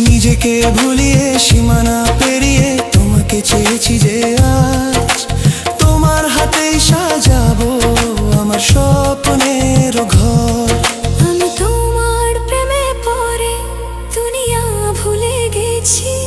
নিজেকে ভুলিয়ে সীমানা পেরিয়ে তোমাকে চেয়েছি যে আজ তোমার হাতেই সাজাবো আমার স্বপ্নের ঘর। আমি তোমার প্রেমে পড়ে দুনিয়া ভুলে গেছি।